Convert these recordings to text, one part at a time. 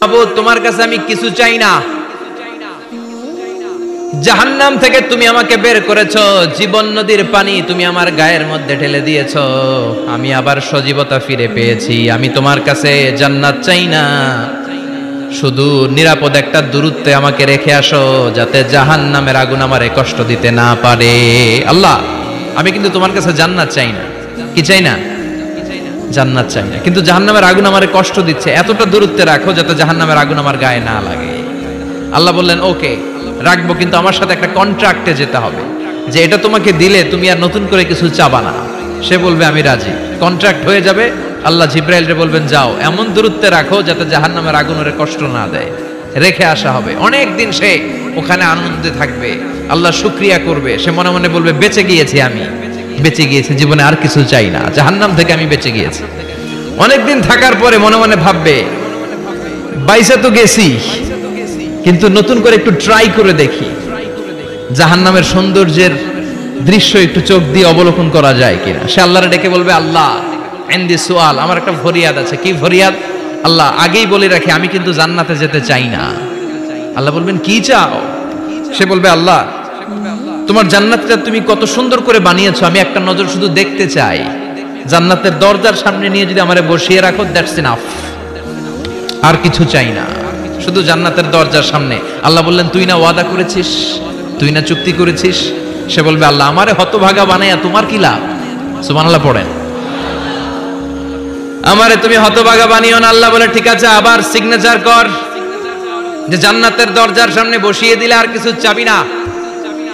বাবু তোমার কাছে আমি কিছু চাই না। জাহান্নাম থেকে তুমি আমাকে বের করেছো, জীবন নদীর পানি তুমি আমার গায়ের মধ্যে ঢেলে দিয়েছো, আমি আবার সজীবতা ফিরে পেয়েছি। আমি তোমার কাছে জান্নাত চাই না, শুধু নিরাপদ একটা দূরত্বে আমাকে রেখে আসো, যাতে জাহান্নামের আগুন আমারে কষ্ট দিতে না পারে। আল্লাহ, আমি কিন্তু তোমার কাছে জান্নাত চাই না। কি চাই না? জান্নাত চাই না, কিন্তু জাহান্নামের আগুন আমারে কষ্ট দিচ্ছে, এতটা দূরত্বে রাখো যাতে জাহান্নামের আগুন আমার গায়ে না লাগে। আল্লাহ বললেন ওকে রাখবো, কিন্তু আমার সাথে একটা কন্ট্রাক্টে যেতে হবে, যে এটা তোমাকে দিলে তুমি আর নতুন করে কিছু চাবা না। সে বলবে আমি রাজি, কন্ট্রাক্ট হয়ে যাবে। আল্লাহ জিব্রাইলকে বলবেন যাও এমন দূরত্বে রাখো যাতে জাহান্নামের আগুন ওরে কষ্ট না দেয়। রেখে আসা হবে, অনেক দিন সে ওখানে আনন্দে থাকবে, আল্লাহ শুকরিয়া করবে। সে মনে মনে বলবে বেঁচে গিয়েছি, আমি বেঁচে গিয়েছি, জীবনে আর কিছু চাই না, জাহান্নাম থেকে আমি বেঁচে গিয়েছি। অনেকদিন থাকার পরে মনে মনে ভাববে বাইসে তো গেছি, কিন্তু নতুন করে একটু ট্রাই করে দেখি, জাহান্নামের সৌন্দর্যের দৃশ্য একটু চোখ দিয়ে অবলোকন করা যায় কিনা। সে আল্লাহরে ডেকে বলবে আল্লাহ ইনদি সুআল, আমার একটা ফরিয়াদ আছে। কি ফরিয়াদ? আল্লাহ আগেই বলে রাখি আমি কিন্তু জান্নাতে যেতে চাই না। আল্লাহ বলবেন কি চাও? সে বলবে আল্লাহ তোমার জান্নাতটা তুমি কত সুন্দর করে বানিয়েছো, আমি একটা নজর শুধু দেখতে চাই। জান্নাতের দরজার সামনে নিয়ে যদি আমারে বসিয়ে রাখো, দ্যাটস ইনাফ, আর কিছু চাই না, শুধু জান্নাতের দরজার সামনে। আল্লাহ বললেন তুই না ওয়াদা করেছিস, তুই না চুক্তি করেছিস। সে বলবে আল্লাহ আমারে হতভাগা বানাইয়া তোমার কি লাভ? সুবহানাল্লাহ পড়েন। আমারে তুমি হতভাগা বানিও না। আল্লাহ বলে ঠিক আছে, আবার সিগনেচার কর যে জান্নাতের দরজার সামনে বসিয়ে দিলে আর কিছু চাবি না।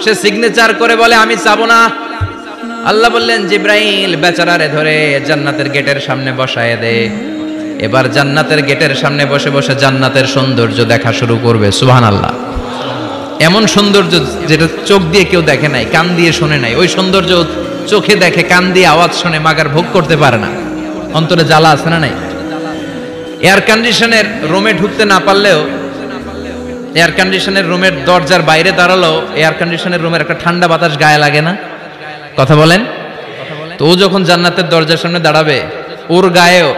সে সিগনেচার করে বলে আমি চাবো না। আল্লাহ বললেন জিব্রাইল বেচারারে ধরে জান্নাতের গেটের সামনে বসায় দে। এবার জান্নাতের গেটের সামনে বসে বসে জান্নাতের সৌন্দর্য দেখা শুরু করবে। সুবহানাল্লাহ। এমন সৌন্দর্য যেটা চোখ দিয়ে কেউ দেখে নাই, কান দিয়ে শোনে নাই। ওই সৌন্দর্য চোখে দেখে, কান দিয়ে আওয়াজ শুনে, মাগার ভোগ করতে পারে না। অন্তরে জ্বালা আছে না নাই? এয়ার কন্ডিশনের রুমে ঢুকতে না পারলেও, এয়ার কন্ডিশনের রুমের দরজার বাইরে দাঁড়ালো, এয়ার কন্ডিশনের রুমের একটা ঠান্ডা বাতাস গায়ে লাগে না? কথা বলেন। তো ও যখন জান্নাতের দরজার সামনে দাঁড়াবে, ওর গায়েও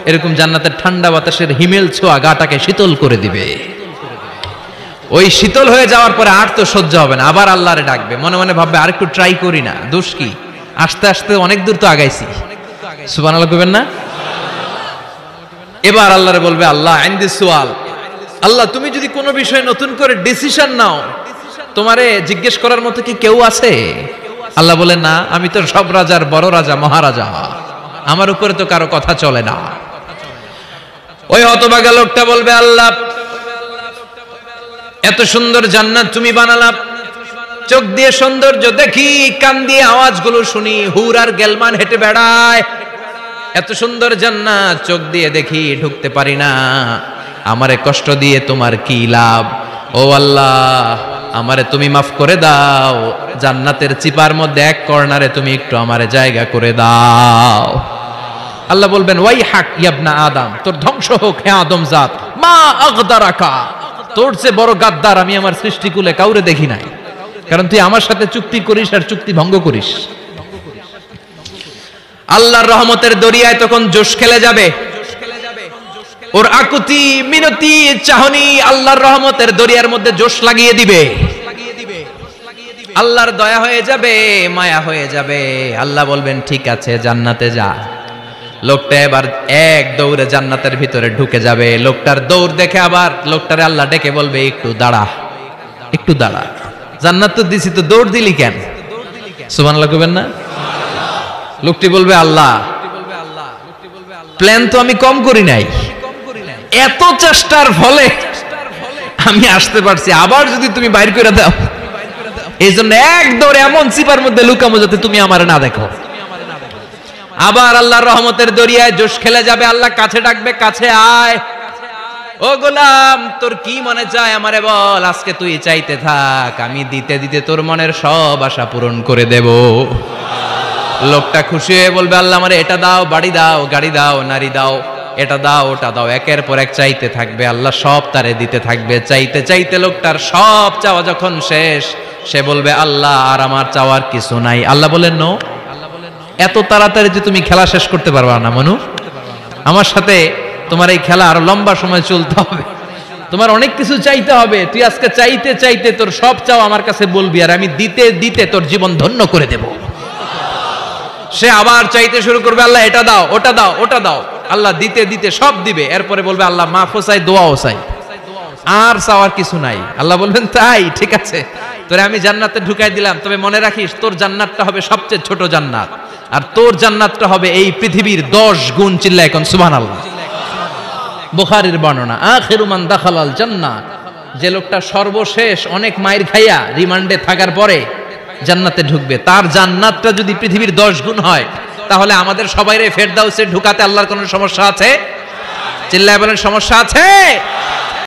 এরকম জান্নাতের ঠান্ডা বাতাসের হিমেল ছোঁয়া গাটাকে শীতল করে দিবে। ওই শীতল হয়ে যাওয়ার পরে আর তো সহ্য হবে না, আবার আল্লাহরে ডাকবে, মনে মনে ভাববে আর একটু ট্রাই করি না, দোষ কি, আস্তে আস্তে অনেক দূর তো আগাইছি। সুবহানাল্লাহ কইবেন না? এবার আল্লাহরে বলবে আল্লাহ ইনদি সুআল, আল্লাহ তুমি যদি কোনো বিষয়ে নতুন করে ডিসিশন নাও, তোমারে জিজ্ঞেস করার মতো কি কেউ আছে? আল্লাহ বলে না, আমি তো সব রাজার বড় রাজা, মহারাজা, আমার উপরে তো কারো কথা চলে না। ওই হতভাগা লোকটা বলবে আল্লাহ এত সুন্দর জান্নাত তুমি বানালা, চোখ দিয়ে সৌন্দর্য দেখি, কান দিয়ে আওয়াজগুলো শুনি, হুর আর গেলমান হেঁটে বেড়ায়, এত সুন্দর জান্নাত চোখ দিয়ে দেখি, ঢুকতে পারি না, আমারে কষ্ট দিয়ে তোমার কি লাভ? ও আল্লাহ আমারে তুমি মাফ করে দাও, জান্নাতের চিপার মধ্যে এক কর্নারে তুমি একটু আমারে জায়গা করে দাও। আল্লাহ বলবেন ওয়াই হাক ইবনা আদম, তোর ধ্বংস হোক হে আদম জাত, মা আগদারাকা, তোর চেয়ে বড় গাদ্দার আমি আমার সৃষ্টিকুলে কাউরে দেখি নাই, কারণ তুই আমার সাথে চুক্তি করিস আর চুক্তি ভঙ্গ করিস। আল্লাহর রহমতের দরিয়ায় তখন জোশ খেলে যাবে, ওর আকুতি মিনতি চাহনি আল্লাহর রহমতের দরিয়ার মধ্যে জোশ লাগিয়ে দিবে। আল্লাহর দয়া হয়ে যাবে, মায়া হয়ে যাবে। আল্লাহ বলবেন ঠিক আছে জান্নাতে যা। লোকটা এবার এক দৌড়ে জান্নাতের ভিতরে ঢুকে যাবে। লোকটার দৌড় দেখে আবার লোকটারে আল্লাহ ডেকে বলবে একটু দাঁড়া, একটু দাঁড়া, জান্নাত তো দিছি, তো দৌড় দিলি কেন? সুবহানাল্লাহ কইবেন না? লোকটি বলবে আল্লাহ প্ল্যান তো আমি কম করি নাই, এত চেষ্টার ফলে আমি আসতে পারছি, আবার যদি তুমি বাইর করে দাও, এই জন্য এক দৌড়ে এমন চিপার মধ্যে লুকামো যাতে তুমি আমার না দেখো। আবার আল্লাহর রহমতের দরিয়ায় জোশ খেলে যাবে। আল্লাহ কাছে ডাকবে, কাছে আয়, ও গোলাম তোর কি মনে চায় আমারে বল, আজকে তুই চাইতে থাক, আমি দিতে দিতে তোর মনের সব আশা পূরণ করে দেব। লোকটা খুশি হয়ে বলবে আল্লাহ আমারে এটা দাও, বাড়ি দাও, গাড়ি দাও, নারী দাও, এটা দাও, ওটা দাও, একের পর এক চাইতে থাকবে। আল্লাহ সব তারে দিতে থাকবে। চাইতে চাইতে লোকটার সব চাওয়া যখন শেষ, সে বলবে আল্লাহ আর আমার চাওয়ার কিছু নাই। আল্লাহ বলেন নো, এত তাড়াতাড়ি যে তুমি খেলা শেষ করতে পারবা না মনু, আমার সাথে তোমার এই খেলা আরো লম্বা সময় চলতে হবে। তোমার অনেক কিছু চাইতে হবে, তুই আজকে চাইতে চাইতে তোর সব চাও আমার কাছে বলবি, আর আমি দিতে দিতে তোর জীবন ধন্য করে দেব। সে আবার চাইতে শুরু করবে, আল্লাহ এটা দাও, ওটা দাও, ওটা দাও। আল্লাহ দিতে দিতে সব দিবে, এরপরে বলবে আল্লাহ মাফও চাই, দোয়াও চাই, আর চাওয়ার কিছু নাই। আল্লাহ বলবেন তাই ঠিক আছে, তোরে আমি জান্নাতে ঢুকাই দিলাম, তবে মনে রাখিস তোর জান্নাতটা হবে সবচেয়ে ছোট জান্নাত, আর তোর জান্নাতটা হবে এই পৃথিবীর 10 গুণ। চিল্লা এখন সুবহানাল্লাহ। বুখারীর বর্ণনা, আখিরু মান দাখালাল জান্নাহ, যে লোকটা সর্বশেষ অনেক মাইর খাইয়া রিমান্ডে থাকার পরে জান্নাতে ঢুকবে, তার জান্নাতটা যদি পৃথিবীর 10 গুণ হয়, তাহলে আমাদের সবাইরে ফেরদাউসে ঢুকাতে আল্লাহর কোনো সমস্যা আছে? চিল্লায় বলেন সমস্যা আছে?